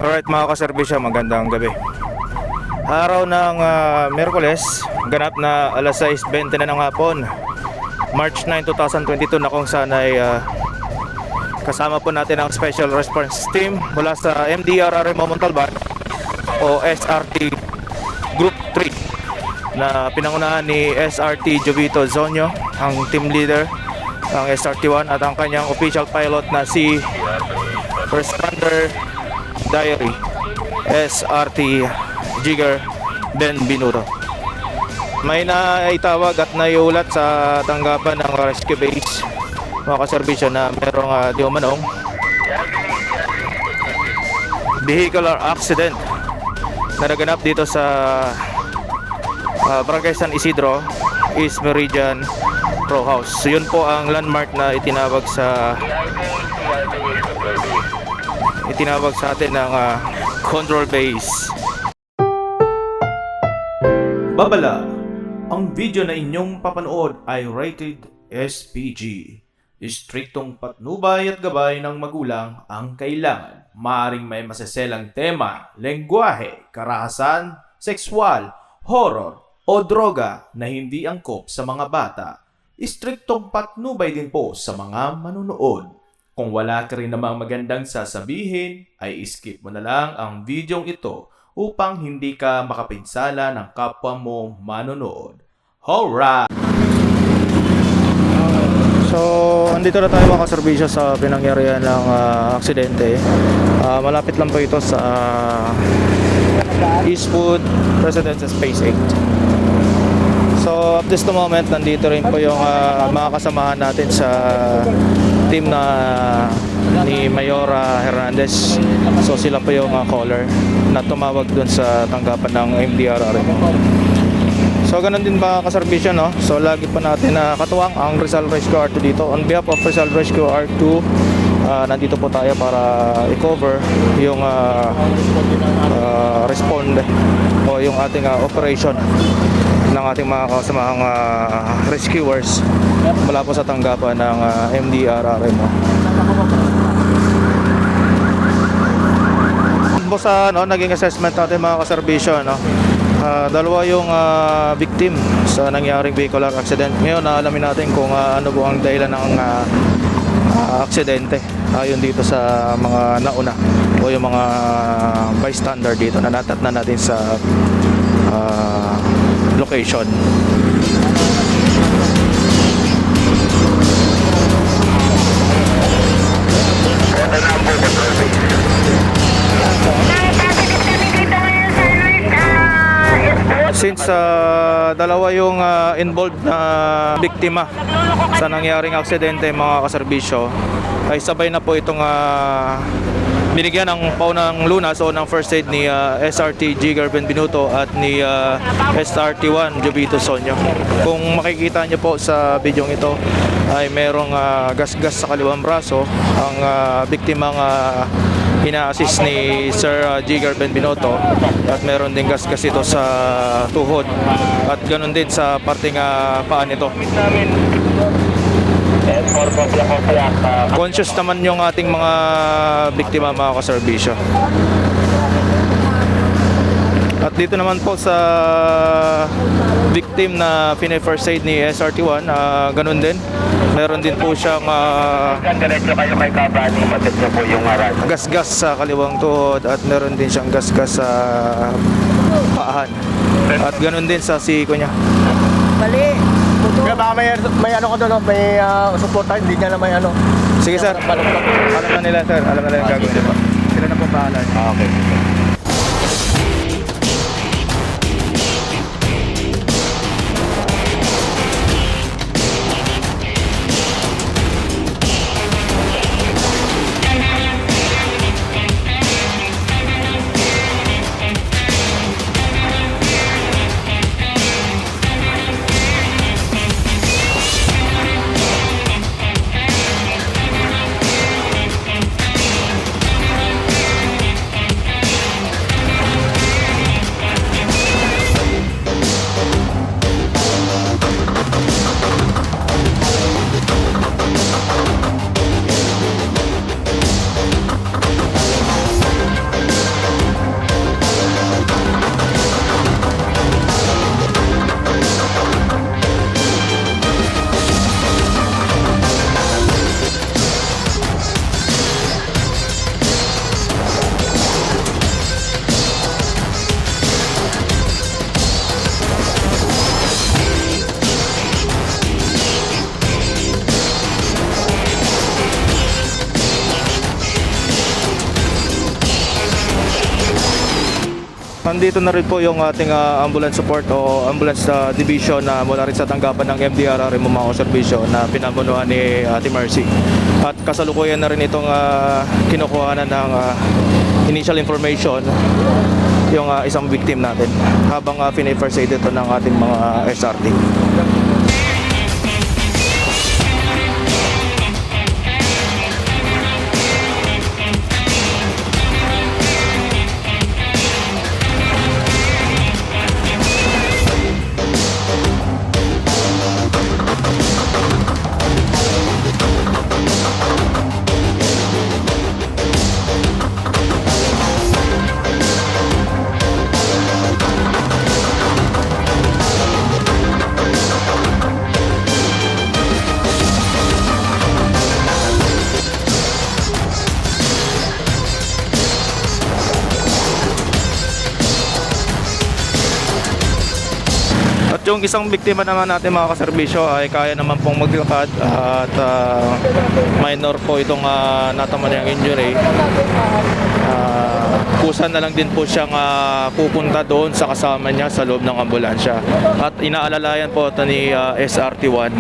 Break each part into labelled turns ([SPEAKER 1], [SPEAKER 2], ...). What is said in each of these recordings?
[SPEAKER 1] Alright mga kaserbisyo, magandang gabi. Araw ng Miyerkules, ganap na alas 6:20 na ng hapon, March 9, 2022, na kung saan ay kasama po natin ang Special Response Team mula sa MDRRMO Montalban o SRT Group 3 na pinangunahan ni SRT Jovito Zonyo, ang team leader ng SRT1, at ang kanyang official pilot na si Responder Diary SRT Jigger Ben Binuto. May naitawag at naiulat sa tanggapan ng rescue base mga kaserbisyo na merong di umanong vehicular accident na naganap dito sa Barangay San Isidro, East Meridian Row House. So yun po ang landmark na itinawag sa atin ng control base. Babala, ang video na inyong papanood ay rated SPG. Istriktong patnubay at gabay ng magulang ang kailangan. Maaring may maseselang tema, lengguwahe, karahasan, sexual, horror o droga na hindi angkop sa mga bata. Istriktong patnubay din po sa mga manunood. Kung wala ka rin namang magandang sasabihin, ay skip mo na lang ang videong ito upang hindi ka makapinsala ng kapwa mo manonood. Alright! So, andito na tayo mga kaserbisyo sa pinangyarihan ng aksidente. Malapit lang po ito sa Eastwood Residences Phase 8. So, up this the moment, nandito rin po yung mga kasamahan natin sa team na ni Mayora Hernandez. So, sila po yung caller na tumawag dun sa tanggapan ng MDRRMO. So ganun din ba kaserbisyo, no? So lagi pa natin katuwang ang Rizal Rescue R2 dito. On behalf of Rizal Rescue R2, nandito po tayo para i-cover yung respond o yung ating operation ng ating mga kasamahang rescuers mula po sa tanggapan ng MDRRMO. Po sa naging assessment natin mga kaserbisyo, no? Dalawa yung victim sa nangyaring vehicular accident. Ngayon alamin natin kung ano po ang dahilan ng aksidente ayon dito sa mga nauna o yung mga bystander dito na natatnan natin sa location. Since dalawa yung involved na biktima sa nangyaring aksidente mga kaserbisyo, ay sabay na po itong binigyan ng paunang lunas o ng first aid ni SRT Jigger Ben Binuto at ni SRT1 Jovito Zonyo. Kung makikita nyo po sa video ito ay merong gas-gas sa kaliwang braso ang biktimang ina-assist ni Sir Jigger Ben Binuto, at meron din gas-gas ito sa tuhod at ganoon din sa parting paa nito. Conscious naman yung ating mga biktima mga kaserbisyo. At dito naman po sa victim na first aid ni SRT1, ganun din. Meron din po siyang gas-gas sa kaliwang tuhod at meron din siyang gas-gas sa paahan. At ganun din sa siko niya.
[SPEAKER 2] Mali. Kaya baka may ano ko doon, may support tayo, hindi niya na may ano.
[SPEAKER 1] Sige sir, alam na nila sir, alam na nila yung gagawin. Sila na po bahala.
[SPEAKER 2] Okay.
[SPEAKER 1] Nandito na rin po yung ating ambulance support o ambulance division na mula rin sa tanggapan ng MDRR Mumao Serbisyo na pinamunuan ni Ate Mercy. At kasalukuyan na rin itong kinukuhanan ng initial information yung isang victim natin habang fini-first aid ito ng ating mga SRT. At yung isang biktima naman natin mga kaserbisyo ay kaya naman pong maglakad at minor po itong nataman niyang injury. Kusa na lang din po siyang pupunta doon sa kasama niya sa loob ng ambulansya. At inaalalayan po ito ni SRT1.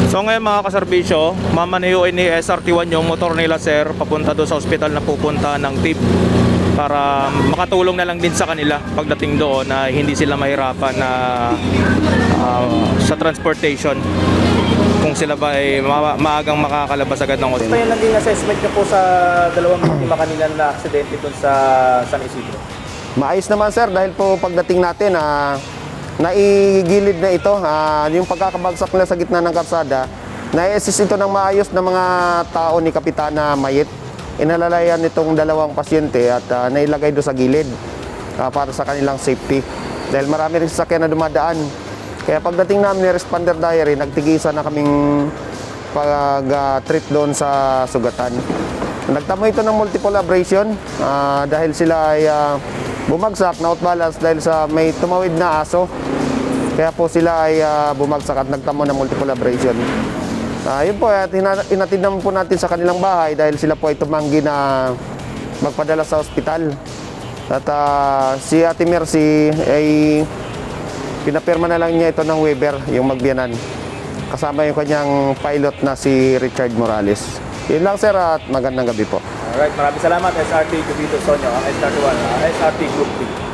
[SPEAKER 1] So ngayon mga kaserbisyo, mamanayuin ni SRT1 yung motor nila sir papunta doon sa ospital na pupunta ng TIP para makatulong na lang din sa kanila pagdating doon na hindi sila mahirapan na sa transportation kung sila ba ay maagang makakalabas agad ng hospital.
[SPEAKER 3] Ito yung naging assessment niyo po sa dalawang biktima kanila na aksidente doon sa San Isidro.
[SPEAKER 2] Maayos naman sir dahil po pagdating natin naigilid na ito, yung pagkakabagsak nila sa gitna ng kalsada, na-assist ito ng maayos ng mga tao ni Kapitana Mayit. Inalalayan itong dalawang pasyente at nailagay doon sa gilid para sa kanilang safety. Dahil marami rin sasakyan na dumadaan. Kaya pagdating namin ni Responder Diary, nagtigisa na kaming pag-treat doon sa sugatan. Nagtamo ito ng multiple abrasion dahil sila ay bumagsak na outbalance dahil sa may tumawid na aso. Kaya po sila ay bumagsak at nagtamo ng multiple abrasion. Yun po, inatid naman po natin sa kanilang bahay dahil sila po ay tumanggi na magpadala sa ospital. At si Ate Mercy ay pinapirma na lang niya ito ng waiver, yung magbiyanan. Kasama yung kanyang pilot na si Richard Morales. Yun lang sir at magandang gabi po.
[SPEAKER 3] Alright, maraming salamat SRT Jubito Sonyo, ang SRT1, SRT Group 3.